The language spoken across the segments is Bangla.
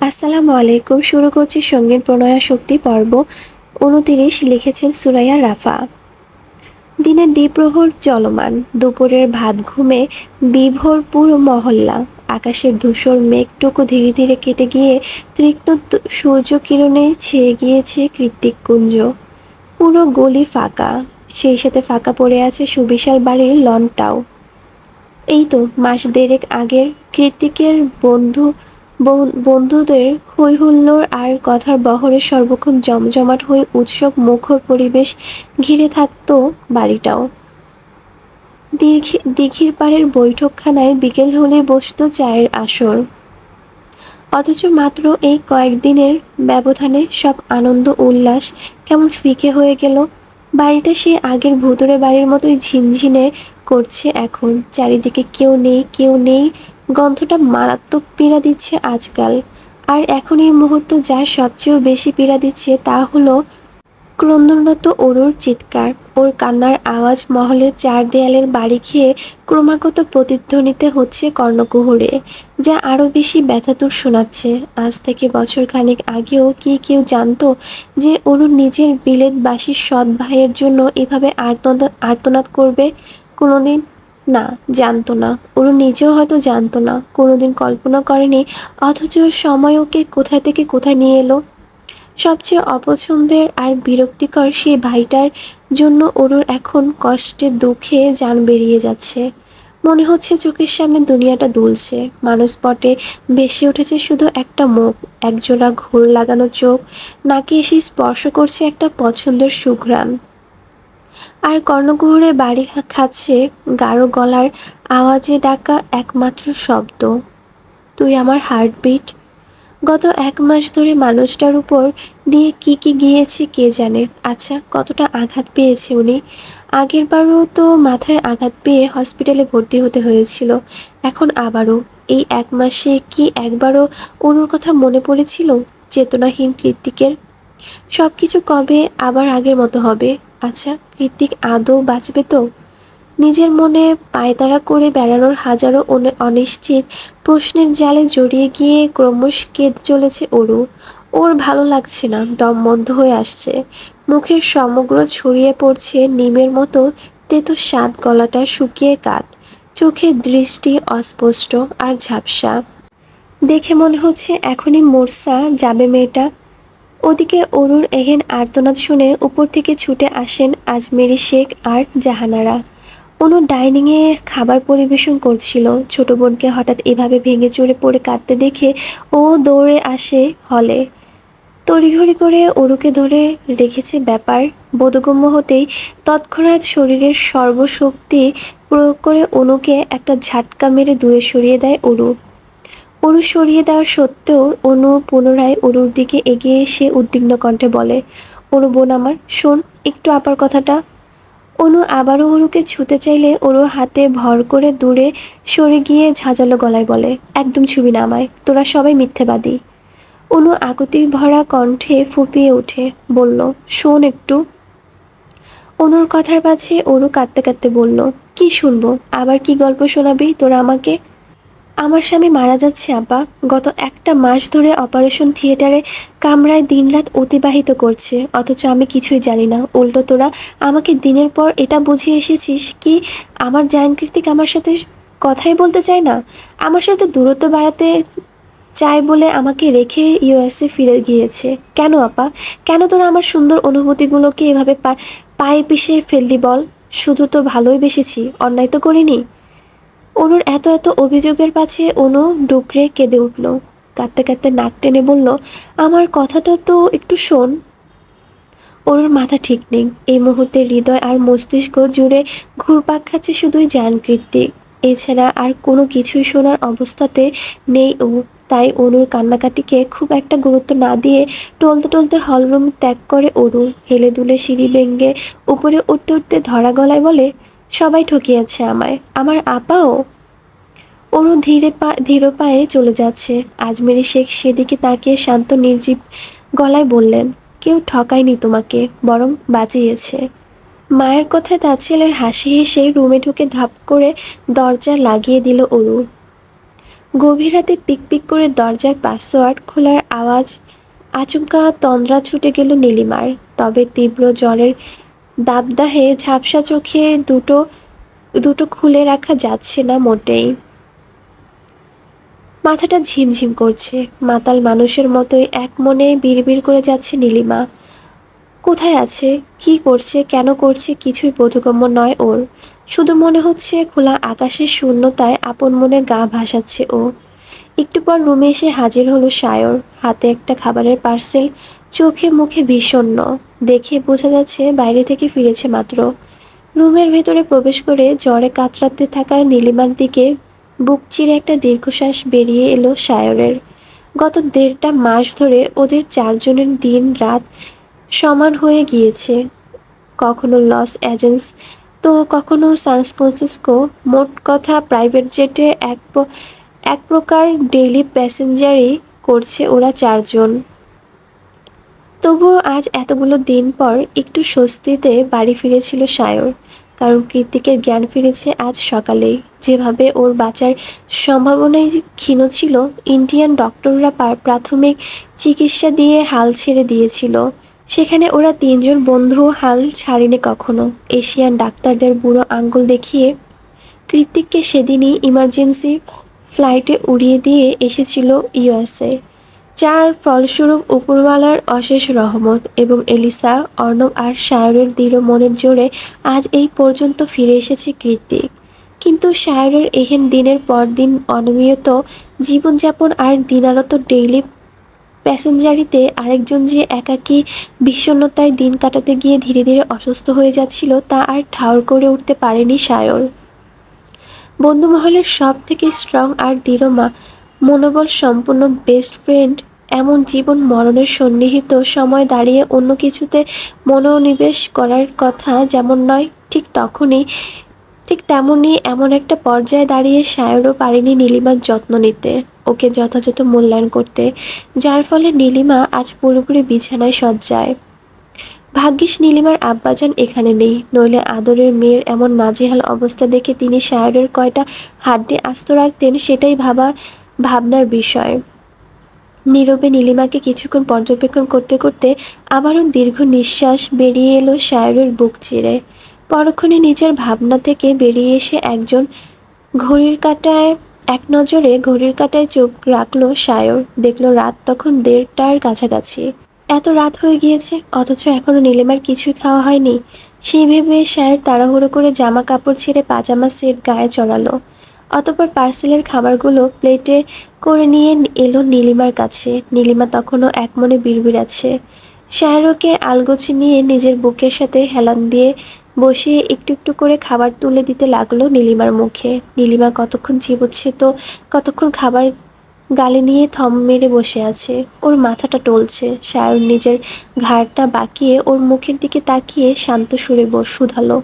আসসালামু আলাইকুম। শুরু করছি সঙ্গীর প্রণয়াশক্তি পর্ব ২৯। লিখেছেন সুরাইয়া রাফা। দিনের দ্বিপ্রহর চলমান, দুপুরের ভাত ঘুমে বিভোর পুরো মহল্লা। আকাশের ধূসর মেঘটুকু ধীরে ধীরে কেটে গিয়ে তীক্ষ্ণ সূর্যকিরণে ছেয়ে গিয়েছে কৃত্তিককুঞ্জ। পুরো গলি ফাঁকা, সেই সাথে ফাঁকা পড়ে আছে সুবিশাল বাড়ির লনটাও। এই তো মাস দেড়েক আগের কৃত্তিকের বন্ধুদের হৈ-হুল্লোড় আর কথার বহরে সর্বক্ষণ জমজমাট হয়ে উৎসব মুখর পরিবেশ ঘিরে থাকত বাড়িটাও। দিঘির পাড়ের বৈঠকখানায় বিকেল হলে বসত চায়ের আসর। অথচ মাত্র এই কয়েকদিনের ব্যবধানে সব আনন্দ উল্লাস কেমন ফিকে হয়ে গেল। বাড়িটা সে আগের ভুতুড়ে বাড়ির মতোই ঝিনঝিনে করছে এখন। চারিদিকে কেউ নেই, কেউ নেই, গন্ধটা মারাত্মক পীড়া দিচ্ছে আজকাল। আর এখন এই মুহূর্ত যা সবচেয়েও বেশি পীড়া দিচ্ছে তা হলো ক্রন্দনরত অরুর চিৎকার। ওর কান্নার আওয়াজ মহলের চার দেয়ালের বাড়ি খেয়ে ক্রমাগত প্রতিধ্বনিত হচ্ছে কর্ণকুহরে, যা আরও বেশি ব্যথাতুর শোনাচ্ছে। আজ থেকে বছরখানেক আগেও কি কেউ জানতো যে অরুর নিজের বিলেতবাসীর সৎ ভাইয়ের জন্য এভাবে আর্তনাদ করবে কোনোদিন? না, জানতো না। অরু নিজেও হয়তো জানতো না, কোনোদিন কল্পনা করেনি। অথচ সময় ওকে কোথায় থেকে কোথায় নিয়ে এলো। সবচেয়ে অপছন্দের আর বিরক্তিকর সেই ভাইটার জন্য অরুর এখন কষ্টে দুঃখে জান বেরিয়ে যাচ্ছে। মনে হচ্ছে চোখের সামনে দুনিয়াটা দুলছে, মানসপটে ভেসে উঠেছে শুধু একটা মুখ, একজোড়া ঘোর লাগানো চোখ, নাকে এসে স্পর্শ করছে একটা পছন্দের সুঘ্রাণ। আর কর্ণকুহরে বাড়ি খাচ্ছে গাঢ় গলার আওয়াজে ডাকা একমাত্র শব্দ, তুই আমার হার্টবিট। গত ১ মাস ধরে মানুষটার উপর দিয়ে কি গিয়েছে কে জানে। আচ্ছা, কতটা আঘাত পেয়েছে উনি। আগেরবারও তো মাথায় আঘাত পেয়ে হসপিটালে ভর্তি হতে হয়েছিল, এখন আবারও। এই ১ মাসে কি একবারও অরুর কথা মনে পড়েছিল চেতনাহীন কৃত্তিকের? সবকিছু কবে আবার আগের মতো হবে? আচ্ছা, কৃত্তিক আদৌ বাঁচবে তো? নিজের মনে পায়তারা করে বেড়ানোর হাজারো অনিশ্চিত প্রশ্নের জালে জড়িয়ে গিয়ে ক্রমশ কেঁদে চলেছে অরু। ওর ভালো লাগছে না, দম বন্ধ হয়ে আসছে, মুখের সমগ্র ছড়িয়ে পড়ছে নিমের মতো তেতো স্বাদ, গলাটা শুকিয়ে কাঠ, চোখের দৃষ্টি অস্পষ্ট আর ঝাপসা। দেখে মনে হচ্ছে এখনই মোরসা যাবে মেয়েটা। ওদিকে অরুর এহেন আর্তনাদ শুনে উপর থেকে ছুটে আসেন আজমেরি শেখ আর জাহানারা। অনু ডাইনিংয়ে খাবার পরিবেশন করছিল। ছোট বোনকে হঠাৎ এভাবে ভেঙে চুরে পড়ে কাঁদতে দেখে ও দৌড়ে আসে হলে। তড়িঘড়ি করে অরুকে ধরে রেখেছে ব্যাপার বোধগম্য হতেই তৎক্ষণাৎ শরীরের সর্বশক্তি প্রয়োগ করে অনুকে একটা ঝাটকা মেরে দূরে সরিয়ে দেয় অরু। অরু সরিয়ে দেওয়ার সত্ত্বেও অনু পুনরায় অরুর দিকে এগিয়ে এসে উদ্বিগ্ন কণ্ঠে বলে, অনু বোন আমার, শোন একটু আপার কথাটা। অনু আবারও অরুকে ছুঁতে চাইলে অরু হাতে ভর করে দূরে সরে গিয়ে ঝাঁঝালো গলায় বলে, একদম ছুবি না আমায়, তোরা সবাই মিথ্যেবাদী। অনু আকুতি ভরা কণ্ঠে ফুঁপিয়ে ওঠে, বলল, শোন একটু। অনুর কথার পাছে অরু কাঁদতে কাঁদতে বলল, কি শুনবো? আবার কি গল্প শোনাবি তোরা আমাকে? আমার স্বামী মারা যাচ্ছে আপা। গত ১টা মাস ধরে অপারেশন থিয়েটারে কামরায় দিনরাত অতিবাহিত করছে, অথচ আমি কিছুই জানি না। উল্টো তোরা আমাকে দিনের পর এটা বুঝিয়ে এসেছিস কি আমার জায়নকৃতিক আমার সাথে কথাই বলতে চায় না, আমার সাথে দূরত্ব বাড়াতে চায় বলে আমাকে রেখে ইউএসএ ফিরে গিয়েছে। কেন আপা? কেন তোরা আমার সুন্দর অনুভূতিগুলোকে এভাবে পায়ে পিষে ফেললি বল? শুধু তো ভালোই বেসেছি, অন্যায় তো করিনি। অনুর এত অভিযোগের পাছে অনু ডুকরে কেঁদে উঠল। কাঁদতে কাঁদতে নাক টেনে বলল, আমার কথাটা তো একটু শোন। অনুর মাথা ঠিক নেই। এই মুহূর্তে হৃদয় আর মস্তিষ্ক জুড়ে ঘুরপাক খাচ্ছে শুধুই জায়নকৃতিক, এছাড়া আর কোনো কিছুই শোনার অবস্থাতে নেই ও। তাই অনুর কান্নাকাটিকে খুব একটা গুরুত্ব না দিয়ে টলতে টলতে হলরুম ত্যাগ করে অরু। হেলে দুলে সিঁড়ি ভেঙে উপরে উঠতে উঠতে ধরা গলায় বলে, সবাই ঠকিয়েছে আমায়, আমার আপাও। অরু ধীর পায়ে চলে যাচ্ছে। আজমেরি শেখ সেদিকে তাকিয়ে শান্ত নির্জীব গলায় বললেন, কেউ ঠকায়নি তোমাকে, বরং বাঁচিয়েছে। মায়ের কথায় তার ছেলের হাসি হেসে রুমে ঢুকে ধাপ করে দরজা লাগিয়ে দিল অরু। গভীর রাতে পিকপিক করে দরজার পাসওয়ার্ড খোলার আওয়াজ আচমকা তন্দ্রা ছুটে গেল নীলিমার। তবে তীব্র জ্বরের দাবদাহে ঝাপসা চোখে দুটো দুটো খুলে রাখা যাচ্ছে না মোটেই। মাথাটা ঝিমঝিম করছে। মাতাল মানুষের মতোই এক মনে বিড়বিড় করে যাচ্ছে নীলিমা। কোথায় আছে, কি করছে, কেন করছে কিছুই বোধগম্য নয় ওর। শুধু মনে হচ্ছে খোলা আকাশের শূন্যতায় আপন মনে গা ভাসাচ্ছে ও। একটু পর রুমে এসে হাজির হলো সায়র, হাতে একটা খাবারের পার্সেল, চোখে মুখে বিষণ্ণ। দেখে বোঝা যাচ্ছে বাইরে থেকে ফিরেছে মাত্র। রুমের ভেতরে প্রবেশ করে জ্বরে কাতরাতে থাকা নীলিমার দিকে বুক চিরে একটা দীর্ঘশ্বাস বেরিয়ে এলো সায়রের। গত 1.5 মাস ধরে ওদের চারজনের দিন রাত সমান হয়ে গিয়েছে। কখনো লস অ্যাঞ্জেলস তো কখনো সান ফ্রান্সিসকো। মোট কথা প্রাইভেট জেটে এক প্রকার ডেইলি প্যাসেঞ্জারই করছে ওরা চারজন। তবুও আজ এতগুলো দিন পর একটু স্বস্তিতে বাড়ি ফিরেছিল সায়র। কারণ কৃত্তিকের জ্ঞান ফিরেছে আজ সকালেই। যেভাবে ওর বাঁচার সম্ভাবনাই ক্ষীণ ছিল, ইন্ডিয়ান ডক্টররা প্রাথমিক চিকিৎসা দিয়ে হাল ছেড়ে দিয়েছিল। সেখানে ওরা তিনজন বন্ধু হাল ছাড়েনি কখনো। এশিয়ান ডাক্তারদের বুড়ো আঙ্গুল দেখিয়ে কৃত্তিককে সেদিনই ইমার্জেন্সি ফ্লাইটে উড়িয়ে দিয়ে এসেছিল ইউএসএ। যার ফলস্বরূপ উপরওয়ালার অশেষ রহমত এবং এলিসা, অর্ণব আর সায়রের দৃঢ় মনের জোরে আজ এই পর্যন্ত ফিরে এসেছে কৃত্তিক। কিন্তু সায়রের এহেন দিনের পর দিন অনিয়মিত জীবনযাপন আর দিনারত ডেইলি প্যাসেঞ্জারিতে আরেকজন যে একাকী বিষণ্ণতায় দিন কাটাতে গিয়ে ধীরে ধীরে অসুস্থ হয়ে যাচ্ছিল তা আর ঠাউর করে উঠতে পারেনি সায়র। বন্ধুমহলের সব থেকে স্ট্রং আর দৃঢ় মনোবল সম্পন্ন বেস্ট ফ্রেন্ড এমন জীবন মরণের সন্নিহিত সময় দাঁড়িয়ে অন্য কিছুতে মনোনিবেশ করার কথা যেমন নয়, ঠিক তেমনই এমন একটা পর্যায়ে দাঁড়িয়ে সায়রও পারেনি নীলিমার যত্ন নিতে, ওকে যথাযথ মূল্যায়ন করতে, যার ফলে নীলিমা আজ পুরোপুরি বিছানায় শয্যায়। ভাগ্যিস নীলিমার আব্বাজান এখানে নেই, নইলে আদরের মেয়ের এমন নাজেহাল অবস্থা দেখে তিনি সায়রের কয়টা হাড্ডি আস্ত রাখতেন সেটাই ভাবনার বিষয়। নীরবে নীলিমাকে কিছুক্ষণ পর্যবেক্ষণ করতে করতে আবারও দীর্ঘ নিঃশ্বাস বেরিয়ে এলো সায়রের বুক চিরে। পরক্ষণে নিজের ভাবনা থেকে বেরিয়ে এসে এক নজরে ঘড়ির কাঁটায় চোখ রাখলো সায়র। দেখলো রাত তখন 1:30টার কাছাকাছি। এত রাত হয়ে গিয়েছে, অথচ এখনো নীলিমার কিছুই খাওয়া হয়নি। সেই ভেবে সায়র তাড়াহুড়ো করে জামা কাপড় ছেড়ে পাজামা সেট গায়ে চড়ালো। অতঃপর পার্সেলের খাবারগুলো প্লেটে করে নিয়ে এলো নীলিমার কাছে। নীলিমা তখনও একমনে বিড়বিড়াচ্ছে। সায়রকে আলগোছে নিয়ে নিজের বুকের সাথে হেলান দিয়ে বসিয়ে একটু একটু করে খাবার তুলে দিতে লাগলো নীলিমার মুখে। নীলিমা কতক্ষণ চিবোচ্ছে তো কতক্ষণ খাবার গালে নিয়ে থম মেরে বসে আছে। ওর মাথাটা টলছে। সায়র নিজের ঘাড়টা বাঁকিয়ে ওর মুখের দিকে তাকিয়ে শান্ত সুরে শুধালো,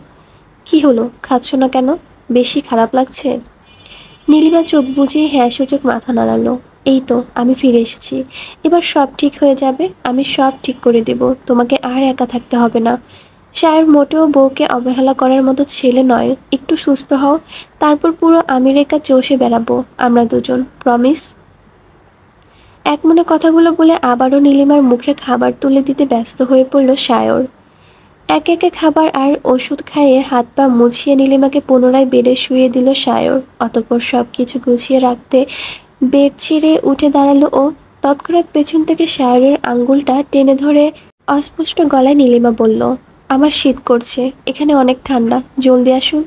কি হলো, খাচ্ছ না কেন? বেশি খারাপ লাগছে? নীলিমা চোখ বুজিয়ে হ্যাঁ সূচক মাথা নাড়ালো। এই তো আমি ফিরে এসেছি, এবার সব ঠিক হয়ে যাবে, আমি সব ঠিক করে দেব, তোমাকে আর একা থাকতে হবে না। সায়র মোটেও বউকে অবহেলা করার মতো ছেলে নয়। একটু সুস্থ হও, তারপর পুরো আমেরিকা চষে বেড়াবো আমরা দুজন, প্রমিস? একমনে কথাগুলো বলে আবারও নীলিমার মুখে খাবার তুলে দিতে ব্যস্ত হয়ে পড়ল সায়র। একে একে খাবার আর ওষুধ খাইয়ে হাত পা মুছিয়ে নীলিমাকে পুনরায় বেডে শুয়ে দিল সায়র। অতঃপর সব কিছু গুছিয়ে রাখতে বেড ছেড়ে উঠে দাঁড়ালো ও। তৎক্ষণাৎ পেছন থেকে সায়রের আঙ্গুলটা টেনে ধরে অস্পষ্ট গলায় নীলিমা বলল, আমার শীত করছে, এখানে অনেক ঠান্ডা, জলদি আসুন।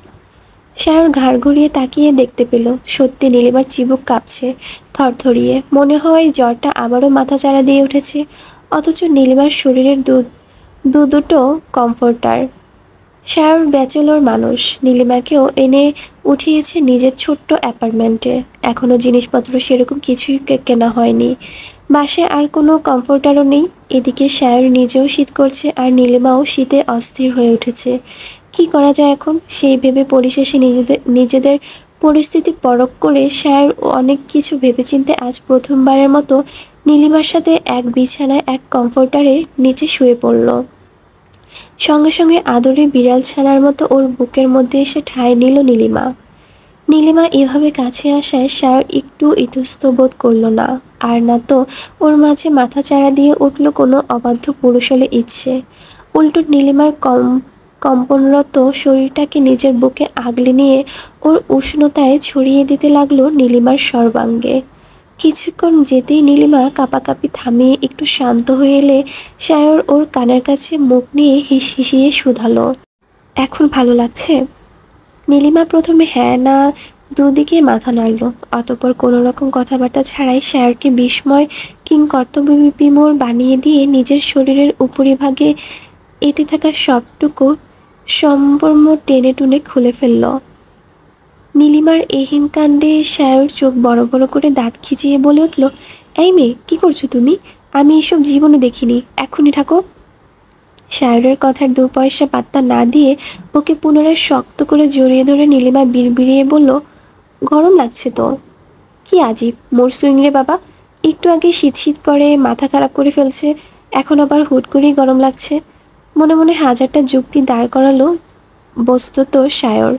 সায়র ঘাড় ঘুরিয়ে তাকিয়ে দেখতে পেল সত্যি নীলিমার চিবুক কাঁপছে থরথরিয়ে। মনে হয় জ্বরটা আবারও মাথাচাড়া দিয়ে উঠেছে। অথচ নীলিমার শরীরের দুটো কমফোর্টার। সায়র ব্যাচেলর মানুষ, নীলিমাকেও এনে উঠিয়েছে নিজের ছোট্ট অ্যাপার্টমেন্টে। এখনও জিনিসপত্র সেরকম কিছুই কেনা হয়নি। বাসায় আর কোনো কমফোর্টারও নেই। এদিকে সায়র নিজেও শীত করছে আর নীলিমাও শীতে অস্থির হয়ে উঠেছে। কি করা যায় এখন, সেই ভেবে পরিশেষে নিজেদের পরিস্থিতি পরখ করে সায়র অনেক কিছু ভেবেচিন্তে আজ প্রথমবারের মতো নীলিমার সাথে এক বিছানায় এক কমফোর্টারে নিচে শুয়ে পড়ল। সঙ্গে সঙ্গে আদরে বিড়াল ছানার মতো ওর বুকের মধ্যে এসে ঠাঁই নিল নীলিমা। নীলিমা এভাবে কাছে আসায় সায়র একটু ইতস্তত করল না। আর না তো ওর মাঝে মাথা চাড়া দিয়ে উঠল কোনো অবাধ্য পুরুষালী ইচ্ছে। উল্টো নীলিমার কম্পনরত শরীরটাকে নিজের বুকে আগলে নিয়ে ওর উষ্ণতায় ছড়িয়ে দিতে লাগলো নীলিমার সর্বাঙ্গে। কিছুক্ষণ যেতেই নীলিমা কাঁপাকাঁপি থামিয়ে একটু শান্ত হয়ে এলে সায়র ওর কানের কাছে মুখ নিয়ে হিসিয়ে শুধালো, এখন ভালো লাগছে? নীলিমা প্রথমে হ্যাঁ না দুদিকে মাথা নাড়ল। অতঃপর কোনো রকম কথাবার্তা ছাড়াই সায়রকে বিস্ময় কিংকর্তব্য বিমূঢ় বানিয়ে দিয়ে নিজের শরীরের উপরিভাগে এঁটে থাকা সবটুকু সম্ভ্রম টেনে টুনে খুলে ফেলল। নীলিমার এহেন কাণ্ডে সায়র চোখ বড় বড় করে দাঁত খিচিয়ে বলে উঠল, এই মেয়ে, কি করছো তুমি? আমি এসব জীবনে দেখিনি, এক্ষুনি থাকো। সায়রের কথার দু পয়সা পাত্তা না দিয়ে ওকে পুনরায় শক্ত করে জড়িয়ে ধরে নীলিমা বিড়বিড়িয়ে বলল, গরম লাগছে তো? কি আজীব মোর সুইং রে বাবা, একটু আগে শীত শীত করে মাথা খারাপ করে ফেলছে, এখন আবার হুট করেই গরম লাগছে। মনে মনে হাজারটা যুক্তি দাঁড় করালো। বস্তুত সায়র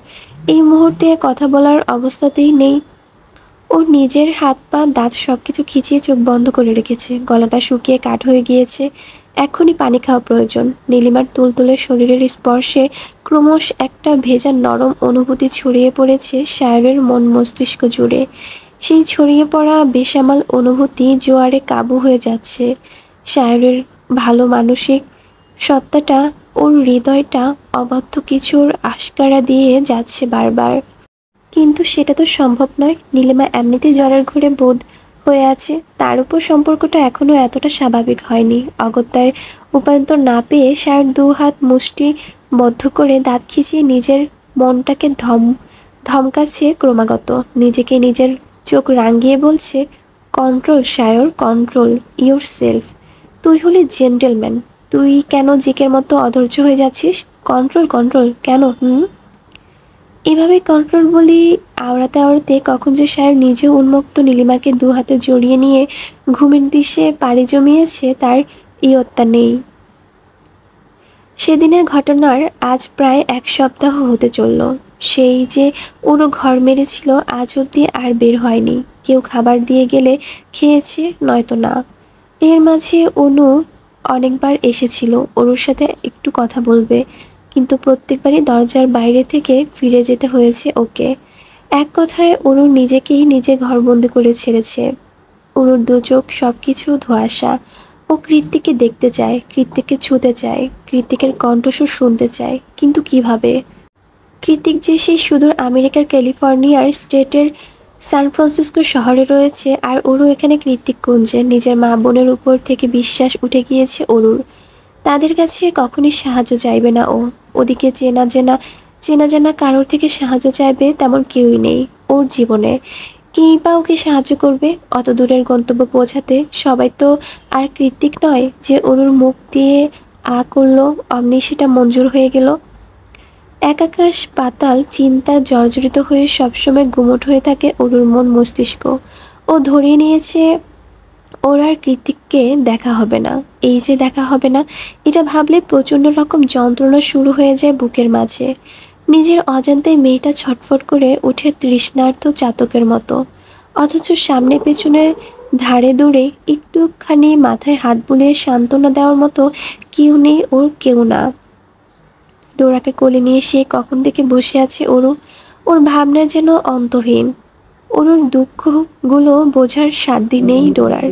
এই মুহূর্তে কথা বলার অবস্থাতেই নেই। ও নিজের হাত পা দাঁত সবকিছু খিচিয়ে চোখ বন্ধ করে রেখেছে। গলাটা শুকিয়ে কাঠ হয়ে গিয়েছে, এক্ষুনি পানি খাওয়া প্রয়োজন। নীলিমার তুলতুলে শরীরের স্পর্শে ক্রমশ একটা ভেজা নরম অনুভূতি ছড়িয়ে পড়েছে সায়রের মন মস্তিষ্ক জুড়ে। সেই ছড়িয়ে পড়া বেসামাল অনুভূতি জোয়ারে কাবু হয়ে যাচ্ছে। সায়রের ভালো মানসিক সত্তাটা, ওর হৃদয়টা অবাধ্য কিছুর আশকারা দিয়ে যাচ্ছে বারবার। কিন্তু সেটা তো সম্ভব নয়। নীলিমা এমনিতেই জ্বরের ঘোরে বোধ হয়ে আছে, তার উপর সম্পর্কটা এখনও এতটা স্বাভাবিক হয়নি। অগত্যায় উপায়ন্তর না পেয়ে সায়র দু হাত মুষ্টি বদ্ধ করে দাঁত খিচিয়ে নিজের মনটাকে ধমকাচ্ছে ক্রমাগত। নিজেকে নিজের চোখ রাঙিয়ে বলছে, control Sayar, control your self. তুই হলি জেন্টেলম্যান, তুই কেন জিকের মতো অধৈর্য হয়ে যাচ্ছিস? কন্ট্রোল কন্ট্রোল কেন? এভাবে কন্ট্রোল বলি আওড়াতে আওড়াতে কখন যে সায়র নিজেও উন্মুক্ত নীলিমাকে দু হাতে জড়িয়ে নিয়ে ঘুমের দিশে পাড়ি জমিয়েছে তার ইয়ত্তা নেই। সেদিনের ঘটনার আজ প্রায় 1 সপ্তাহ হতে চলল। সেই যে অনু ঘর মেরেছিল আজ অবধি আর বের হয়নি। কেউ খাবার দিয়ে গেলে খেয়েছে, নয়তো না। এর মাঝে অনু অনেকবার এসেছিল ওর সাথে একটু কথা বলবে, কিন্তু প্রত্যেকবারই দরজার বাইরে থেকে ফিরে যেতে হয়েছে ওকে। এক কথায় অনু নিজেকেই নিজে ঘরবন্দি করে ছেড়েছে। অনুর দু চোখ সব কিছু ধোঁয়াশা। ও কৃত্তিককে দেখতে চায়, কৃত্তিককে ছুঁতে চায়, কৃত্তিকের কণ্ঠস্বর শুনতে চায়, কিন্তু কিভাবে? কৃত্তিক যে সেই সুদূর আমেরিকার ক্যালিফোর্নিয়ার স্টেটের সান ফ্রান্সিসকো শহরে রয়েছে, আর ওরও এখানে কৃত্তিক কুঞ্জে। নিজের মা বোনের উপর থেকে বিশ্বাস উঠে গিয়েছে ওরুর। তাদের কাছে কখনই সাহায্য চাইবে না ও। ওদিকে চেনা জানা কারোর থেকে সাহায্য চাইবে তেমন কেউই নেই ওর জীবনে। কেই বা ওকে সাহায্য করবে অত দূরের গন্তব্য পৌঁছাতে? সবাই তো আর কৃত্তিক নয় যে ওর মুখ দিয়ে করলো অমনি সেটা মঞ্জুর হয়ে গেল। এক আকাশ পাতাল চিন্তা জর্জরিত হয়ে সবসময় গুমোট হয়ে থাকে ওর মন মস্তিষ্ক। ও ধরিয়ে নিয়েছে ওর আর কৃত্তিককে দেখা হবে না। এই যে দেখা হবে না, এটা ভাবলে প্রচণ্ড রকম যন্ত্রণা শুরু হয়ে যায় বুকের মাঝে। নিজের অজান্তেই মেয়েটা ছটফট করে ওঠে তৃষ্ণার্ত চাতকের মতো। অথচ সামনে পেছনে ধারে দূরে একটুখানি মাথায় হাত বুলিয়ে সান্ত্বনা দেওয়ার মতো কেউ নেই ওর, কেউ না। ডোরাকে কোলে নিয়ে সে কখন থেকে বসে আছে ওর ভাবনার যেন অন্তহীন। ওর দুঃখগুলো বোঝার সাধ্য নেই ডোরার।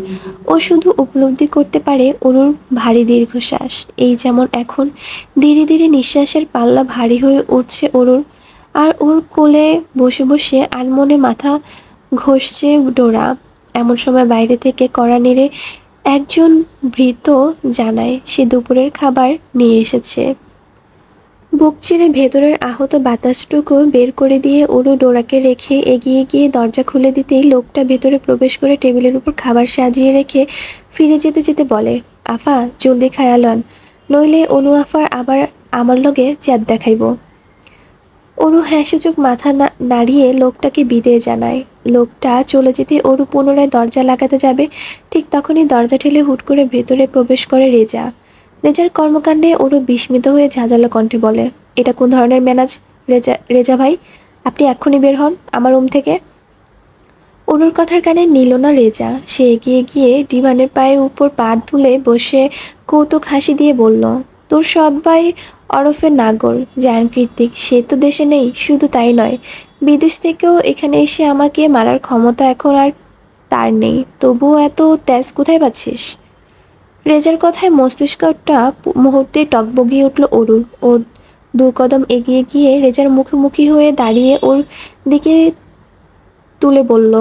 ও শুধু উপলব্ধি করতে পারে ওর ভারী দীর্ঘশ্বাস। এই যেমন এখন ধীরে ধীরে নিঃশ্বাসের পাল্লা ভারী হয়ে উঠছে ওর, আর ওর কোলে বসে বসে আনমনে মাথা ঘষছে ডোরা। এমন সময় বাইরে থেকে কড়া নেড়ে একজন ভৃত্য জানায় সে দুপুরের খাবার নিয়ে এসেছে। বুক চিরে ভেতরের আহত বাতাসটুকু বের করে দিয়ে ওরু ডোরাকে রেখে এগিয়ে গিয়ে দরজা খুলে দিতেই লোকটা ভেতরে প্রবেশ করে টেবিলের উপর খাবার সাজিয়ে রেখে ফিরে যেতে যেতে বলে, আফা জলদি খায়া লন, নইলে অনু আফার আবার আমার লগে চ্যাত দেখাইব। ওরু হ্যাঁ সূচক মাথা নাড়িয়ে লোকটাকে বিদেয় জানায়। লোকটা চলে যেতে ওরু পুনরায় দরজা লাগাতে যাবে, ঠিক তখনই দরজা ঠেলে হুট করে ভেতরে প্রবেশ করে রেজা। রেজার কর্মকাণ্ডে ওরু বিস্মিত হয়ে ঝাঁঝালো কণ্ঠে বলে, এটা কোন ধরনের ম্যানেজ রেজা ভাই? আপনি এক্ষুনি বের হন আমার রুম থেকে। অরুর কথার কানে নিল না রেজা। সে এগিয়ে গিয়ে ডিভানের পায়ের উপর পা তুলে বসে কৌতুক হাসি দিয়ে বলল, তোর সৎ ভাই ওরফে নাগর জায়ান কৃত্তিক, সে তো দেশে নেই। শুধু তাই নয়, বিদেশ থেকেও এখানে এসে আমাকে মারার ক্ষমতা এখন আর তার নেই। তবুও এত তেজ কোথায় পাচ্ছিস? রেজার কথায় মস্তিষ্কটা মুহূর্তে টকবগিয়ে উঠল অরুর। ও দু কদম এগিয়ে গিয়ে রেজার মুখোমুখি হয়ে দাঁড়িয়ে ওর দিকে তুলে বলল,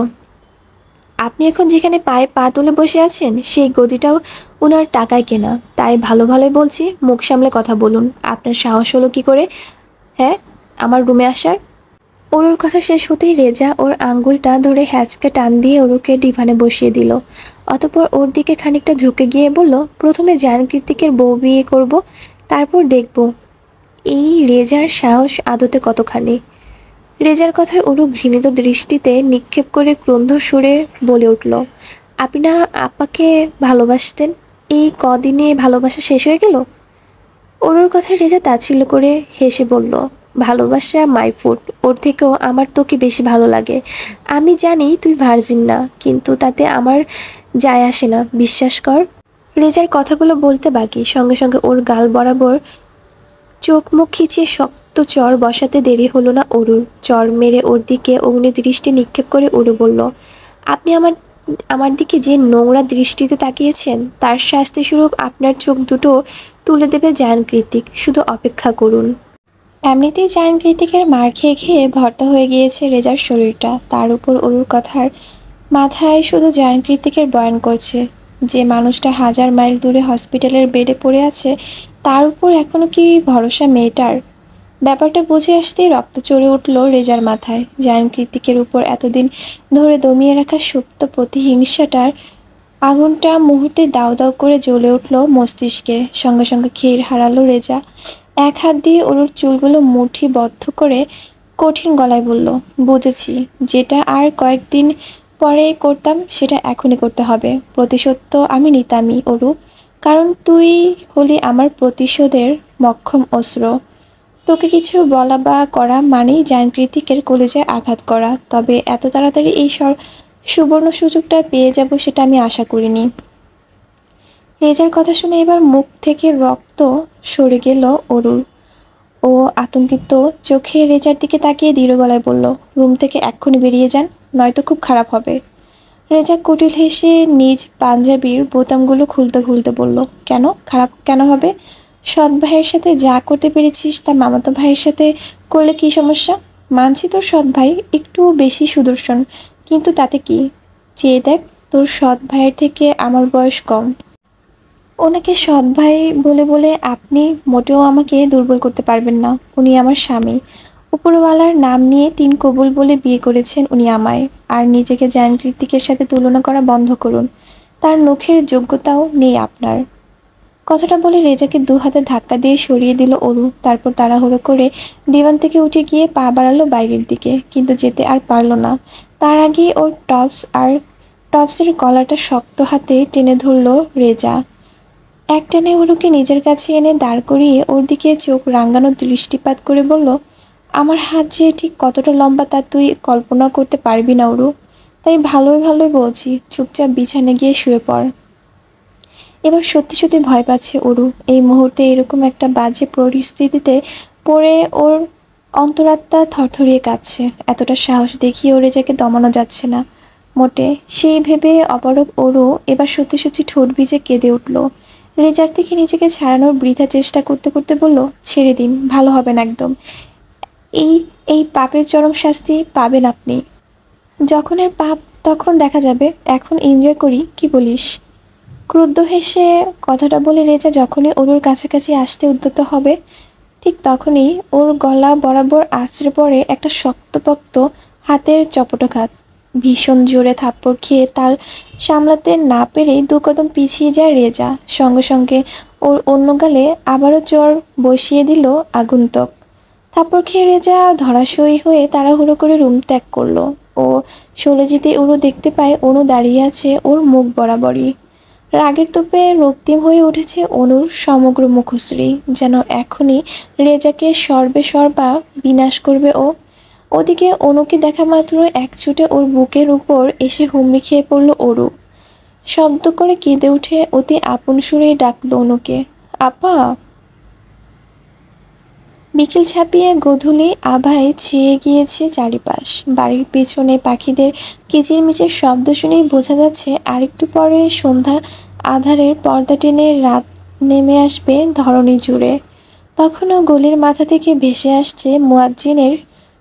আপনি এখন যেখানে পায়ে পা তুলে বসে আছেন সেই গদিটাও ওনার টাকায় কেনা। তাই ভালো ভালোই বলছি, মুখ সামলে কথা বলুন। আপনার সাহস হলো কি করে, হ্যাঁ, আমার রুমে আসার? অরুর কথা শেষ হতেই রেজা ওর আঙ্গুলটা ধরে হ্যাঁচকে টান দিয়ে অরুকে ডিভানে বসিয়ে দিল। অতঃপর ওর দিকে খানিকটা ঝুঁকে গিয়ে বলল, প্রথমে জায়ান কৃত্তিকের বউ বিয়ে করব, তারপর দেখব এই রেজার সাহস আদতে কতখানি। রেজার কথায় অরু ঘৃণিত দৃষ্টিতে নিক্ষেপ করে ক্রন্ধ সুরে বলে উঠল, আপনি না আপাকে ভালোবাসতেন, এই কদিনে ভালোবাসা শেষ হয়ে গেল? অরুর কথায় রেজা তাচ্ছিল্য করে হেসে বলল, ভালোবাসা মাই ফুড, ওর থেকেও আমার তোকে বেশি ভালো লাগে। আমি জানি তুই ভার্জিন না, কিন্তু তাতে আমার যায় আসে না, বিশ্বাস কর। রেজার কথাগুলো বলতে বাকি সঙ্গে সঙ্গে ওর গাল বরাবর চোখ মুখ খিচিয়ে শক্ত চর বসাতে দেরি হলো না অরুর। চর মেরে ওর দিকে অগ্নি দৃষ্টি নিক্ষেপ করে অরু বলল, আপনি আমার আমার দিকে যে নোংরা দৃষ্টিতে তাকিয়েছেন তার শাস্তিস্বরূপ আপনার চোখ দুটো তুলে দেবে জায়ান কৃত্তিক, শুধু অপেক্ষা করুন। এমনিতেই জায়ান কৃত্তিকের মার খেয়ে খেয়ে ভর্তা হয়ে গিয়েছে রেজার শরীরটা, তার উপর অরুর কথার মাথায় শুধু জায়ান কৃত্তিকের বয়ান করছে। যে মানুষটা 1000 মাইল দূরে হসপিটালের বেডে পড়ে আছে, তার উপর এখনো কি ভরসা মেয়েটার? ব্যাপারটা বুঝে আসতেই রক্ত চড়ে উঠল রেজার মাথায়। জায়ান কৃত্তিকের উপর এতদিন ধরে দমিয়ে রাখা সুপ্ত প্রতিহিংসাটার আগুনটা মুহূর্তে দাউ দাউ করে জ্বলে উঠল মস্তিষ্কে। সঙ্গে সঙ্গে ক্ষীর হারালো রেজা। এক হাত দিয়ে ওর চুলগুলো মুঠিবদ্ধ করে কঠিন গলায় বলল, বুঝেছি, যেটা আর কয়েকদিন পরে করতাম সেটা এখনই করতে হবে। প্রতিশোধ তো আমি নিতামই অরু, কারণ তুই হলি আমার প্রতিশোধের মক্ষম অস্ত্র। তোকে কিছু বলা বা করা মানেই জায়ান কৃত্তিকের কলিজায় আঘাত করা। তবে এত তাড়াতাড়ি এই সুবর্ণ সুযোগটা পেয়ে যাব সেটা আমি আশা করিনি। রেজার কথা শুনে এবার মুখ থেকে রক্ত সরে গেল অরুর। ও আতঙ্কিত চোখে রেজার দিকে তাকিয়ে দৃঢ় গলায় বলল, রুম থেকে এক্ষুনি বেরিয়ে যান, নয়তো খুব খারাপ হবে। রেজা কুটিল হেসে নিজ পাঞ্জাবির বোতামগুলো খুলতে খুলতে বলল, কেন খারাপ কেন হবে? সৎ ভাইয়ের সাথে যা করতে পেরেছিস তা মামাতো ভাইয়ের সাথে করলে কি সমস্যা? মানছি তোর সৎ ভাই একটু বেশি সুদর্শন, কিন্তু তাতে কি? চেয়ে দেখ, তোর সৎ ভাইয়ের থেকে আমার বয়স কম। ওনাকে সৎ ভাই বলে বলে আপনি মোটেও আমাকে দুর্বল করতে পারবেন না। উনি আমার স্বামী। উপরওয়ালার নাম নিয়ে 3 কবুল বলে বিয়ে করেছেন উনি আমায়। আর নিজেকে জায়ান কৃত্তিকের সাথে তুলনা করা বন্ধ করুন। তার নখের যোগ্যতাও নেই আপনার। কথাটা বলে রেজাকে 2 হাতে ধাক্কা দিয়ে সরিয়ে দিল অরু। তারপর তাড়াহুড়ো করে ডিভান থেকে উঠে গিয়ে পা বাড়ালো বাইরের দিকে, কিন্তু যেতে আর পারল না। তার আগেই ওর টপসের গলাটা শক্ত হাতে টেনে ধরল রেজা। একটানে অরুকে নিজের কাছে এনে দাঁড় করিয়ে ওর দিকে চোখ রাঙানো দৃষ্টিপাত করে বলল, আমার হাত যে ঠিক কতটা লম্বা তা তুই কল্পনা করতে পারবি না অরু। তাই ভালোই ভালোই বলছি, চুপচাপ বিছানে গিয়ে শুয়ে পড়। এবার সত্যি সত্যি ভয় পাচ্ছে অরু। এই মুহূর্তে এরকম একটা বাজে পরিস্থিতিতে পড়ে ওর অন্তরাত্মা থরথরিয়ে কাঁপছে। এতটা সাহস দেখিয়ে ওরে যাকে দমানো যাচ্ছে না মোটে। সেই ভেবে অপারগ অরু এবার সত্যি সত্যি ঠোঁট ভিজে কেঁদে উঠল। রেজার থেকে নিজেকে ছাড়ানোর বৃথা চেষ্টা করতে করতে বলল, ছেড়ে দিন, ভালো হবে না একদম। এই এই পাপের চরম শাস্তি পাবেন আপনি। যখন এর পাপ তখন দেখা যাবে, এখন এনজয় করি, কি বলিস? ক্রুদ্ধ হেসে কথাটা বলে রেজা যখনই অরুর কাছাকাছি আসতে উদ্যত হবে, ঠিক তখনই ওর গলা বরাবর আছড়ে পড়ে একটা শক্তপোক্ত হাতের চপটঘাত। ভীষণ জোরে থাপ্পড় খেয়ে তাল সামলাতে না পেরেই 2 কদম পিছিয়ে যায় রেজা। সঙ্গে সঙ্গে ওর অন্য গালে আবারও চর বসিয়ে দিল আগন্তুক। থাপ্পড় খেয়ে রেজা ধরাশয়ী হয়ে তাড়াহুড়ো করে রুম ত্যাগ করলো। ও সরে যেতে অরু দেখতে পায় অনু দাঁড়িয়ে আছে ওর মুখ বরাবরই। রাগের তোপে রক্তিম হয়ে উঠেছে অনুর সমগ্র মুখশ্রী, যেন এখনই রেজাকে সর্বে সর্বা বিনাশ করবে ও। ওদিকে অনুকে দেখা মাত্র এক ছুটে ওর বুকের উপর এসে হুমড়ি খেয়ে পড়ল অরু। শব্দ করে কেঁদে উঠে অতি আপন সুরেই ডাকলো অনুকে, আপা। বিকেল ছাপিয়ে গোধূলি আভায় ছেয়ে গিয়েছে চারিপাশ। বাড়ির পেছনে পাখিদের কিচিরমিচির শব্দ শুনেই বোঝা যাচ্ছে আরেকটু পরে সন্ধ্যা আঁধারের পর্দা টেনে রাত নেমে আসবে ধরণী জুড়ে। তখনও গলির মাথা থেকে ভেসে আসছে মুয়াজ্জিনের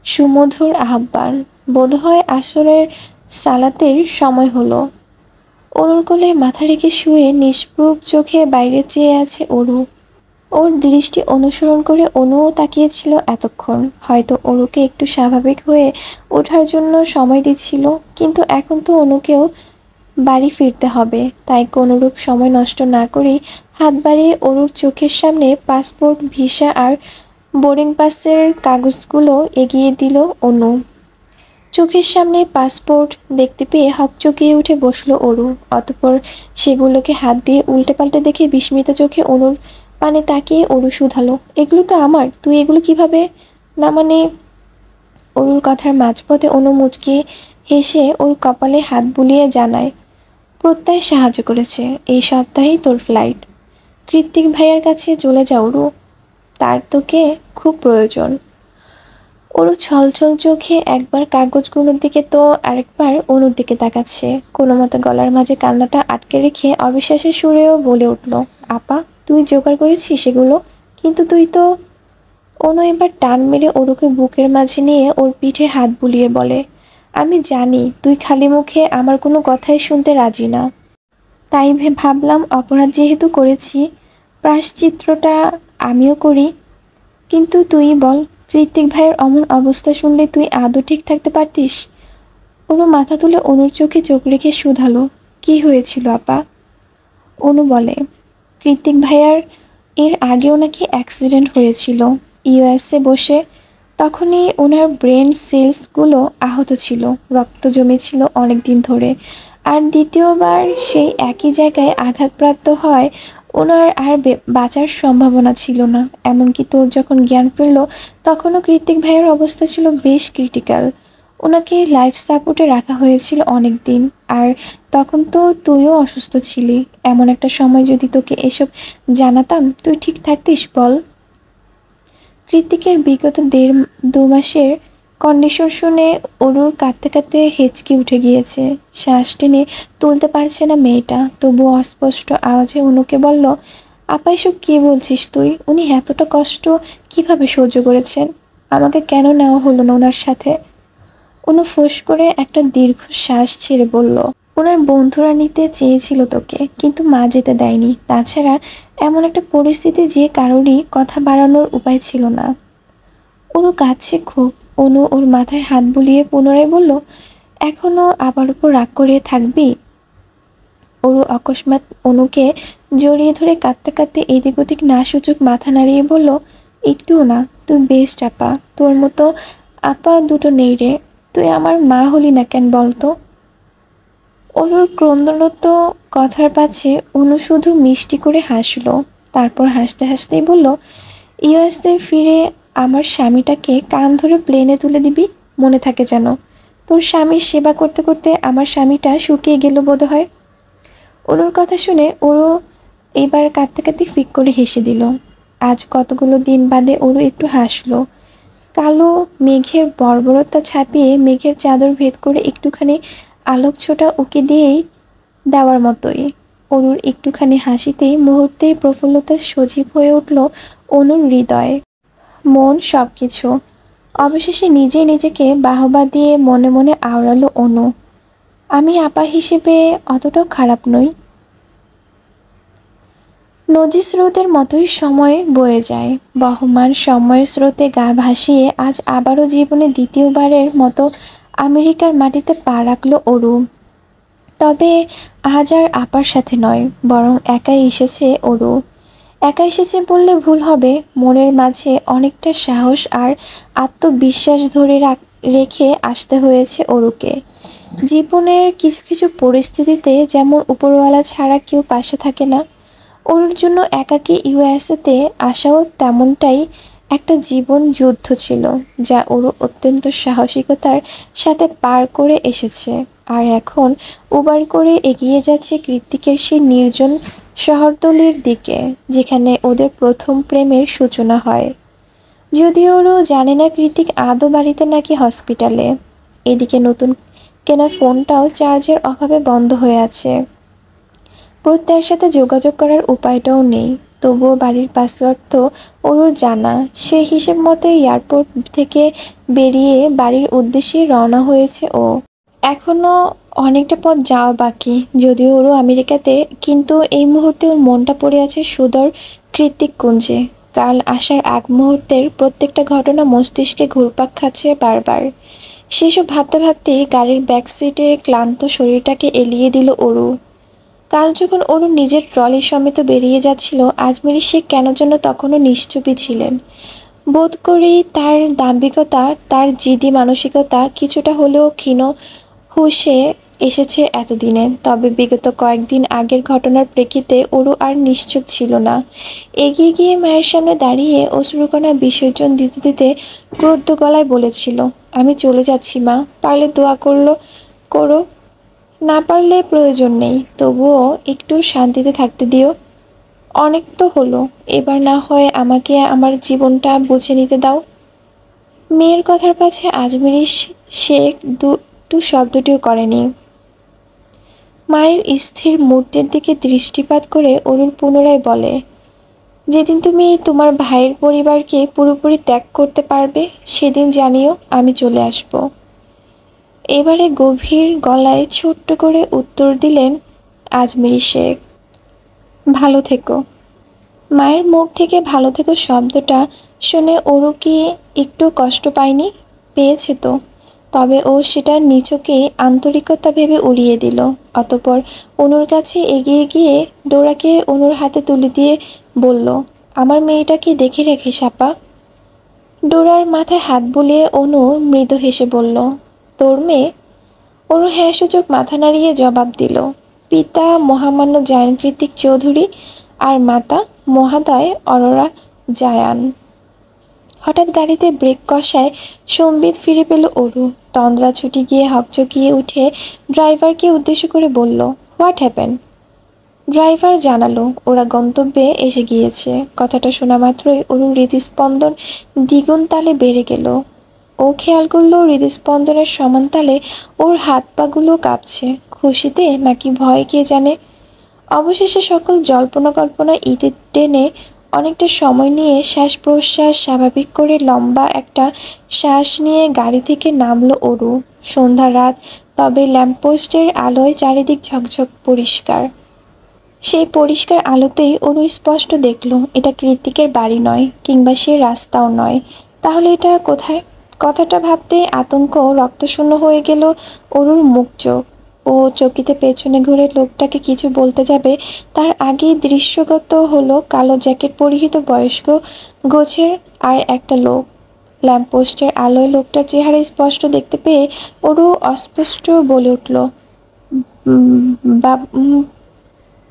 সুমধুর আহ্বান। বোধহয় আসরের সালাতের সময় হলো। অরুর কোলে মাথা রেখে শুয়ে নিষ্প্রভ চোখে বাইরে চেয়ে আছে অরু। ওর দৃষ্টি অনুসরণ করে অনুও তাকিয়েছিল এতক্ষণ। হয়তো অরুকে একটু স্বাভাবিক হয়ে ওঠার জন্য সময় দিচ্ছিল, কিন্তু এখন তো অনুকেও বাড়ি ফিরতে হবে। তাই কোনোরূপ সময় নষ্ট না করেই হাত বাড়িয়ে অরুর চোখের সামনে পাসপোর্ট, ভিসা আর বোর্ডিং পাসের কাগজগুলো এগিয়ে দিল অনু। চোখের সামনে পাসপোর্ট দেখতে পেয়ে হকচকিয়ে উঠে বসলো অরু। অতঃপর সেগুলোকে হাত দিয়ে উল্টে পাল্টে দেখে বিস্মিত চোখে অনুর পানে তাকিয়ে অরু শুধালো, এগুলো তো আমার, তুই এগুলো কিভাবে? না মানে। অরুর কথার মাঝপথে অনু মুচকি হেসে ওর কপালে হাত বুলিয়ে জানায়, প্রত্যয় সাহায্য করেছে। এই সপ্তাহেই তোর ফ্লাইট। কৃত্তিক ভাইয়ার কাছে চলে যাও অরু, তার তোকে খুব প্রয়োজন। ওরও ছলছল চোখে একবার কাগজগুলোর দিকে তো আরেকবার অনুর দিকে তাকাচ্ছে। কোনো মতো গলার মাঝে কান্নাটা আটকে রেখে অবিশ্বাসের সুরেও বলে উঠল, আপা, তুই জোগাড় করেছিস সেগুলো? কিন্তু তুই তো। অনু এবার টান মেরে অরুকে বুকের মাঝে নিয়ে ওর পিঠে হাত বুলিয়ে বলে, আমি জানি তুই খালি মুখে আমার কোনো কথাই শুনতে রাজি না। তাই ভাবলাম অপরাধ যেহেতু করেছি, প্রায়শ্চিত্তটা আমিও করি। কিন্তু তুই বল, কৃত্তিক ভাইয়ের অমন অবস্থা শুনলে তুই আদৌ ঠিক থাকতে পারতিস? অনু মাথা তুলে অনুর চোখে চোখ রেখে শুধালো, কি হয়েছিল আপা? অনু বলে, কৃত্তিক ভাইয়ার এর আগেও নাকি অ্যাক্সিডেন্ট হয়েছিল ইউএসএ বসে। তখনই ওনার ব্রেন সেলসগুলো আহত ছিল, রক্ত জমেছিল অনেক দিন ধরে। আর দ্বিতীয়বার সেই একই জায়গায় আঘাতপ্রাপ্ত হয় ওনার আর বাঁচার সম্ভাবনা ছিল না। এমনকি তোর যখন জ্ঞান ফিরল তখনও কৃত্তিক ভাইয়ের অবস্থা ছিল বেশ ক্রিটিক্যাল। ওনাকে লাইফ সাপোর্টে রাখা হয়েছিল অনেক দিন। আর তখন তো তুইও অসুস্থ ছিলি। এমন একটা সময় যদি তোকে এসব জানাতাম, তুই ঠিক থাকতিস বল? কৃত্তিকের বিগত দু মাসের কন্ডিশন শুনে অরুর কাঁদতে কাঁদতে হেঁচকি উঠে গিয়েছে। শ্বাস টেনে তুলতে পারছে না মেয়েটা। তবুও অস্পষ্ট আওয়াজে অনুকে বলল, আপা, এসব কী বলছিস তুই? উনি এতটা কষ্ট কিভাবে সহ্য করেছেন? আমাকে কেন নেওয়া হলো না ওনার সাথে? অনু ফোঁস করে একটা দীর্ঘ শ্বাস ছেড়ে বলল, ওনার বন্ধুরা নিতে চেয়েছিল তোকে, কিন্তু মা যেতে দেয়নি। তাছাড়া এমন একটা পরিস্থিতি যে কারোরই কথা বাড়ানোর উপায় ছিল না। অনু কাঁদছে খুব। অনু ওর মাথায় হাত বুলিয়ে পুনরায় বলল, এখনও আবার উপর রাগ করে থাকবি? অরু অকস্মাৎ অনুকে জড়িয়ে ধরে কাঁদতে কাঁদতে এদিক ওদিক না সূচক মাথা নাড়িয়ে বলল, একটুও না, তুই বেস্ট আপা। তোর মতো আপা দুটো নেই রে। তুই আমার মা হলি না কেন বলতো? অনুর ক্রন্দনত কথার পাছে অনু শুধু মিষ্টি করে হাসলো। তারপর হাসতে হাসতেই বলল, ইউএসএ ফিরে আমার স্বামীটাকে কান ধরে প্লেনে তুলে দিবি, মনে থাকে যেন। তোর স্বামীর সেবা করতে করতে আমার স্বামীটা শুকিয়ে গেল বোধ হয়। অনুর কথা শুনে ওরও এবার কাঁদতে কাঁদতে ফিক করে হেসে দিল। আজ কতগুলো দিন বাদে ওরও একটু হাসলো। কালো মেঘের বর্বরতা ছাপিয়ে মেঘের চাদর ভেদ করে একটুখানি আলোক ছোটা উকি দিয়েই দেওয়ার মতোই। অনুর একটুখানি হাসিতেই মুহূর্তেই প্রফুল্লতা সজীব হয়ে উঠল অনুর হৃদয়ে, মন, সব কিছু। অবশেষে নিজেই নিজেকে বাহবা দিয়ে মনে মনে আওড়ালো অনু, আমি আপা হিসেবে অতটাও খারাপ নই। নদী স্রোতের মতোই সময় বয়ে যায়। বহমান সময়ের স্রোতে গা ভাসিয়ে আজ আবারও জীবনে দ্বিতীয়বারের মতো আমেরিকার মাটিতে পা রাখল অরু। তবে আজ আর আপার সাথে নয়, বরং একাই এসেছে অরু। একা এসেছে বললে ভুল হবে। মনের মাঝে অনেকটা সাহস আর আত্মবিশ্বাস ধরে রেখে আসতে হয়েছে অরুকে। জীবনের কিছু কিছু পরিস্থিতিতে যেমন উপরওয়ালা ছাড়া কেউ পাশে থাকে না, ওর জন্য একাকী ইউএসএতে আসাও তেমনটাই একটা জীবন যুদ্ধ ছিল, যা ওর অত্যন্ত সাহসিকতার সাথে পার করে এসেছে। আর এখন উবার করে এগিয়ে যাচ্ছে কৃত্তিকের সেই নির্জন শহরতলির দিকে, যেখানে ওদের প্রথম প্রেমের সূচনা হয়। যদিও ওরও জানে না কৃতিক আদৌ বাড়িতে নাকি হসপিটালে। এদিকে নতুন কেনা ফোনটাও চার্জের অভাবে বন্ধ হয়ে আছে। প্রত্যয়ের সাথে যোগাযোগ করার উপায়টাও নেই। তবুও বাড়ির পাসওয়ার্ড তো ওর জানা। সেই হিসেব মতে এয়ারপোর্ট থেকে বেরিয়ে বাড়ির উদ্দেশ্যে রওনা হয়েছে ও। এখনো অনেকটা পথ যাওয়া বাকি, যদিও ওরও আমেরিকাতে, কিন্তু এই মুহূর্তে ওর মনটা পড়ে আছে সুদূর কৃত্তিক কুঞ্জে। কাল আসার আগ মুহূর্তের প্রত্যেকটা ঘটনা মস্তিষ্কে ঘুরপাক খাচ্ছে বারবার। সেসব ভাবতে ভাবতেই গাড়ির ব্যাক সিটে ক্লান্ত শরীরটাকে এলিয়ে দিল অরু। কাল যখন অরু নিজের ট্রলি সমেত বেরিয়ে যাচ্ছিল আজমেরি, সে কেন যেন তখনও নিশ্চুপই ছিলেন। বোধ করি তার দাম্ভিকতা, তার জিদি মানসিকতা কিছুটা হলেও ক্ষীণ হুঁশে এসেছে এতদিনে। তবে বিগত কয়েকদিন আগের ঘটনার প্রেক্ষিতে অরু আর নিশ্চুপ ছিল না। এগিয়ে গিয়ে মায়ের সামনে দাঁড়িয়ে অশ্রুকণা বিসর্জন দিতে দিতে ক্রুদ্ধ গলায় বলেছিল, আমি চলে যাচ্ছি মা, পারলে দোয়া করো, না পারলে প্রয়োজন নেই, তবুও একটু শান্তিতে থাকতে দিও। অনেক তো হলো, এবার না হয় আমাকে আমার জীবনটা বুঝে নিতে দাও। মেয়ের কথার পাছে আজমেরি শেখ টু শব্দটিও করেনি। মায়ের স্থির মূর্তির দিকে দৃষ্টিপাত করে অরুণ পুনরায় বলে, যেদিন তুমি তোমার ভাইয়ের পরিবারকে পুরোপুরি ত্যাগ করতে পারবে সেদিন জানিও আমি চলে আসব। এবারে গভীর গলায় ছোট্ট করে উত্তর দিলেন আজমেরি শেখ, ভালো থেকো। মায়ের মুখ থেকে ভালো থেকো শব্দটা শুনে অরু কি একটু কষ্ট পায়নি? পেয়েছে তো। তবে ও সেটা নিছকে আন্তরিকতা ভেবে উড়িয়ে দিল। অতঃপর অনুর কাছে এগিয়ে গিয়ে ডোরাকে অনুর হাতে তুলে দিয়ে বলল, আমার মেয়েটাকে দেখে রেখে সাপা। ডোরার মাথায় হাত বুলিয়ে অনু মৃদু হেসে বলল, তোর মেয়ে? অনু হ্যাঁ সূচক মাথা নাড়িয়ে জবাব দিল, পিতা মহামান্য জায়ান কৃতিক চৌধুরী আর মাতা মহাদয় অরোরা জায়ান। হঠাৎ গাড়িতে ব্রেক কষায় সম্বিত ফিরে পেল অরু। তন্দ্রা ছুটি গিয়ে হকচকিয়ে উঠে ড্রাইভারকে উদ্দেশ্য করে বলল, হোয়াট হ্যাপেন? ড্রাইভার জানালো ওরা গন্তব্যে এসে গিয়েছে। কথাটা শোনা মাত্রই অরুর হৃদস্পন্দন দ্বিগুণ তালে বেড়ে গেল। ও খেয়াল করলো হৃদস্পন্দনের সমান তালে ওর হাত পাগুলো কাঁপছে, খুশিতে নাকি ভয় কে জানে। অবশেষে সকল জল্পনা কল্পনা ইতি টেনে অনেকটা সময় নিয়ে শ্বাস প্রশ্বাস স্বাভাবিক করে লম্বা একটা শ্বাস নিয়ে গাড়ি থেকে নামলো অরু। সন্ধ্যা রাত, তবে ল্যাম্পপোস্টের আলোয় চারিদিক ঝকঝক পরিষ্কার। সেই পরিষ্কার আলোতেই অরু স্পষ্ট দেখল এটা কৃত্তিকের বাড়ি নয়, কিংবা সে রাস্তাও নয়। তাহলে এটা কোথায়? কথাটা ভাবতে আতঙ্ক রক্তশূন্য হয়ে গেল অরুর মুখ চোখ। ও চকিতে পেছনে ঘুরে লোকটাকে কিছু বলতে যাবে, তার আগেই দৃশ্যগত হলো কালো জ্যাকেট পরিহিত বয়স্ক গোছের আর একটা লোক। ল্যাম্পপোস্টের আলোয় লোকটার চেহারা স্পষ্ট দেখতে পেয়ে অরু অস্পষ্ট বলে উঠল,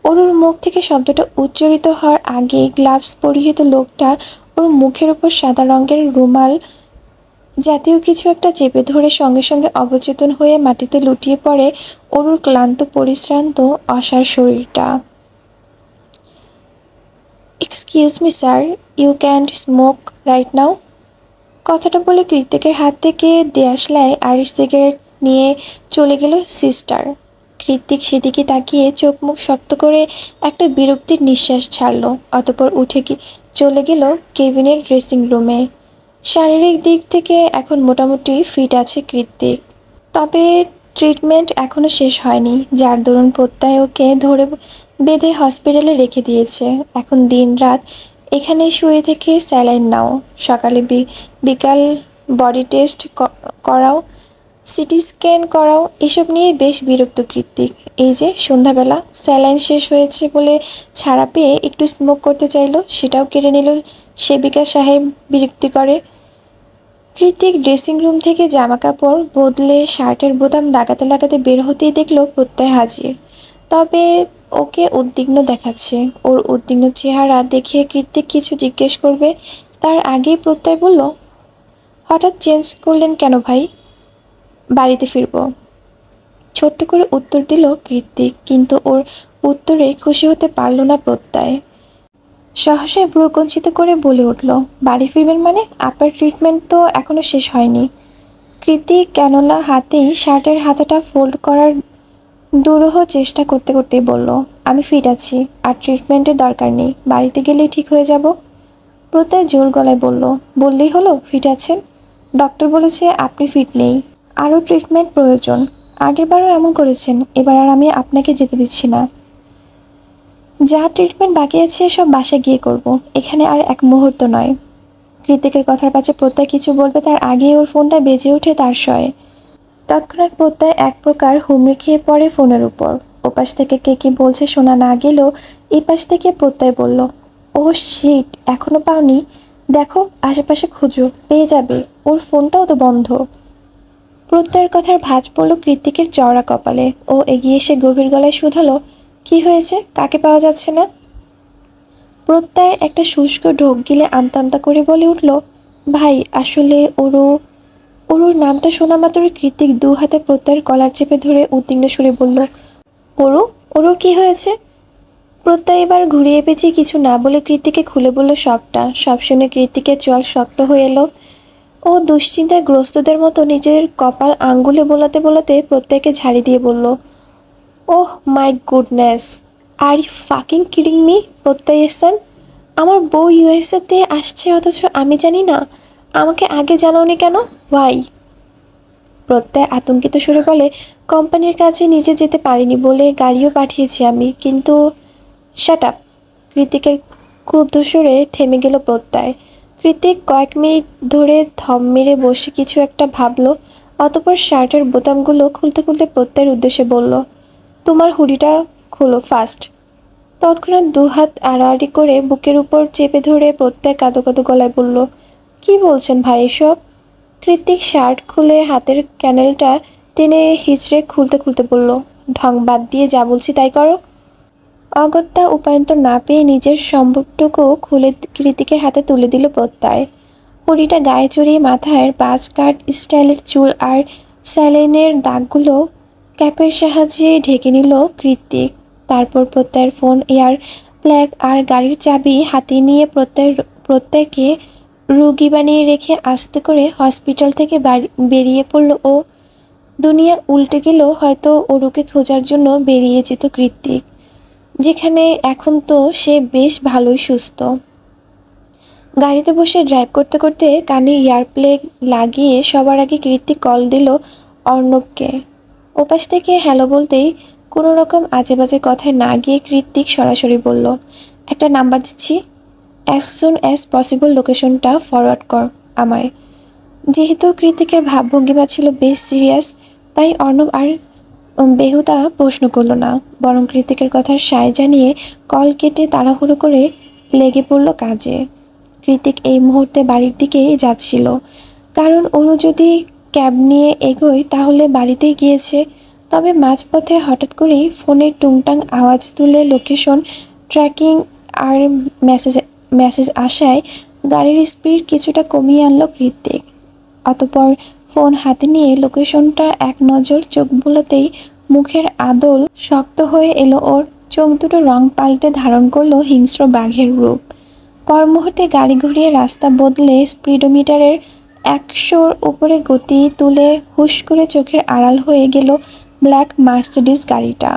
অরুর মুখ থেকে শব্দটা উচ্চারিত হওয়ার আগে গ্লাভস পরিহিত লোকটা ওর মুখের ওপর সাদা রঙের রুমাল জাতীয় কিছু একটা চেপে ধরে সঙ্গে সঙ্গে অবচেতন হয়ে মাটিতে লুটিয়ে পড়ে অরুর ক্লান্ত পরিশ্রান্ত অসাড় শরীরটা। Excuse me sir, you can't smoke right now. কথাটা বলে কৃত্তিকের হাত থেকে দেয়াশলায় আইরিশ সিগারেট নিয়ে চলে গেল সিস্টার। কৃত্তিক সেদিকে তাকিয়ে চোখ মুখ শক্ত করে একটা বিরক্তির নিঃশ্বাস ছাড়ল। অতঃপর উঠে চলে গেল কেবিনের ড্রেসিং রুমে। শারীরিক দিক থেকে এখন মোটামুটি ফিট আছে কৃত্তিক, তবে ট্রিটমেন্ট এখনও শেষ হয়নি, যার দরুন প্রত্যয় ওকে ধরে বেঁধে হসপিটালে রেখে দিয়েছে। এখন দিন রাত এখানে শুয়ে থেকে স্যালাইন নাও, সকালে বিকাল বডি টেস্ট করাও, সিটি স্ক্যান করাও, এসব নিয়ে বেশ বিরক্ত কৃত্তিক। এই যে সন্ধ্যাবেলা স্যালাইন শেষ হয়েছে বলে ছাড়া পেয়ে একটু স্মোক করতে চাইল, সেটাও কেড়ে নিল সেবিকা সাহেব বিরক্তি করে। কৃত্তিক ড্রেসিং রুম থেকে জামা কাপড় বদলে শার্টের বোতাম লাগাতে লাগাতে বের হতেই দেখল প্রত্যয় হাজির। তবে ওকে উদ্বিগ্ন দেখাচ্ছে। ওর উদ্বিগ্ন চেহারা দেখে কৃত্তিক কিছু জিজ্ঞেস করবে, তার আগেই প্রত্যয় বলল, হঠাৎ চেঞ্জ করলেন কেন ভাই? বাড়িতে ফিরব, ছোট্ট করে উত্তর দিল কৃত্তিক। কিন্তু ওর উত্তরে খুশি হতে পারল না প্রত্যয়। সহসায় ভ্রুকুঞ্চিত করে বলে উঠল, বাড়ি ফিরবেন মানে? আপনার ট্রিটমেন্ট তো এখনো শেষ হয়নি। কৃত্তিক ক্যানোলা হাতেই শার্টের হাতাটা ফোল্ড করার দুরূহ চেষ্টা করতে করতেই বলল, আমি ফিট আছি, আর ট্রিটমেন্টের দরকার নেই, বাড়িতে গেলেই ঠিক হয়ে যাব। প্রত্যয় জোর গলায় বলল, বললেই হলো ফিট আছেন? ডক্টর বলেছে আপনি ফিট নেই, আরও ট্রিটমেন্ট প্রয়োজন। আগেরবারও এমন করেছেন, এবার আর আমি আপনাকে যেতে দিচ্ছি না। যা ট্রিটমেন্ট বাকি আছে সব বাসায় গিয়ে করব, এখানে আর এক মুহূর্ত নয়। কৃতিকের কথার পাশে প্রত্যয় কিছু বলবে তার আগেই ওর ফোনটা বেজে ওঠে তার শয়ে। তৎক্ষণাৎ প্রত্যয় এক প্রকার হুমড়ি খেয়ে পড়ে ফোনের উপর। ওপাশ থেকে কে কি বলছে শোনা না গেলেও এপাশ থেকে প্রত্যয় বলল, ও শিট, এখনো পাওনি? দেখো আশেপাশে খুঁজো, পেয়ে যাবে, ওর ফোনটাও তো বন্ধ। প্রত্যয়ের কথার ভাঁজ পড়ল কৃতিকের চওড়া কপালে। ও এগিয়ে এসে গভীর গলায় শুধালো, কি হয়েছে, কাকে পাওয়া যাচ্ছে না? প্রত্যয় একটা শুষ্ক ঢোক গিলে আমতা আমতা করে বলে উঠল, ভাই আসলে ওর নামটা শোনা মাত্র কৃতিক দু হাতে প্রত্যয়ের কলার চেপে ধরে উদ্বিগ্ন সুরে বলল, ওরুর কি হয়েছে? প্রত্যয় এবার ঘুরিয়ে পেঁচিয়ে কিছু না বলে কৃতিকে খুলে বলল সবটা। সব শুনে কৃতিকের চল শক্ত হয়ে এলো। ও দুশ্চিন্তায় গ্রস্তদের মতো নিজের কপাল আঙ্গুলে বোলাতে বোলাতে প্রত্যয়কে ঝাড়ি দিয়ে বলল, oh my goodness, are you fucking kidding me Pratyay এসান? আমার বউ ইউএসএতে আসছে অথচ আমি জানি না? আমাকে আগে জানাওনি কেন? ওয়াই? প্রত্যয় আতঙ্কিত সুরে বলে, কোম্পানির কাছে নিজে যেতে পারিনি বলে গাড়িও পাঠিয়েছি আমি, কিন্তু শাট আপ। কৃতিকের ক্রুদ্ধ সুরে থেমে গেল প্রত্যয়। কৃতিক কয়েক মিনিট ধরে থম মেরে বসে কিছু একটা ভাবল, অতঃপর শার্টের বোতামগুলো খুলতে খুলতে প্রত্যয়ের উদ্দেশ্যে বলল, তোমার হুডিটা খোলো ফাস্ট। তৎক্ষণাৎ দুহাত আড়াআড়ি করে বুকের উপর চেপে ধরে প্রত্যয় কাঁদো কাঁদো গলায় বলল, কি বলছেন ভাই এসব? কৃতিক শার্ট খুলে হাতের ক্যানেলটা টেনে হিচড়ে খুলতে খুলতে বলল, ঢং বাদ দিয়ে যা বলছি তাই করো। অগত্যা উপায়ন্তর না পেয়ে নিজের সম্ভবটুকু খুলে কৃতিকের হাতে তুলে দিল প্রত্যয়। হুডিটা গায়ে চড়িয়ে মাথায় বাজ কাট স্টাইলের চুল আর স্যালাইনের দাগগুলো ক্যাপের সাহায্যে ঢেকে নিল কৃতিক। তারপর প্রত্যয়ের ফোন, এয়ার প্লাগ আর গাড়ির চাবি হাতে নিয়ে প্রত্যয়কে রুগী বানিয়ে রেখে আস্তে করে হসপিটাল থেকে বেরিয়ে পড়ল ও। দুনিয়া উল্টে গেলেও হয়তো ওরুকে খোঁজার জন্য বেরিয়ে যেত কৃতিক, যেখানে এখন তো সে বেশ ভালোই সুস্থ। গাড়িতে বসে ড্রাইভ করতে করতে কানে ইয়ারপ্লেগ লাগিয়ে সবার আগে কৃতিক কল দিল অর্ণবকে। ওপাশ থেকে হ্যালো বলতেই কোনো রকম আজে বাজে কথায় না গিয়ে কৃতিক সরাসরি বলল, একটা নাম্বার দিচ্ছি, অ্যাজ সুন অ্যাজ পসিবল লোকেশনটা ফরওয়ার্ড কর আমায়। যেহেতু কৃতিকের ভাবভঙ্গিমা ছিল বেশ সিরিয়াস, তাই অর্ণব আর বেহুদা প্রশ্ন করল না, বরং কৃতিকের কথার সায় জানিয়ে কল কেটে তাড়াহুড়ো করে লেগে পড়ল কাজে। কৃতিক এই মুহূর্তে বাড়ির দিকেই যাচ্ছিল, কারণ ওরও যদি ক্যাব নিয়ে এগোয় তাহলে বাড়িতেই গিয়েছে। তবে মাঝপথে হঠাৎ করেই ফোনের টুংটাং আওয়াজ তুলে লোকেশন ট্র্যাকিং আর মেসেজ আসায় গাড়ির স্পিড কিছুটা কমিয়ে আনলো কৃতিক। অতঃপর ফোন হাতে নিয়ে লোকেশনটা এক নজর চোখ বুলাতেই মুখের আদল শক্ত হয়ে এলো ওর। চোখ দুটো রং পাল্টে ধারণ করলো হিংস্র বাঘের রূপ। পর মুহূর্তে গাড়ি ঘুরিয়ে রাস্তা বদলে স্পিডোমিটারের 100-র উপরে গতি তুলে হুশ করে চোখের আড়াল হয়ে গেল ব্ল্যাক মার্সিডিজ গাড়িটা।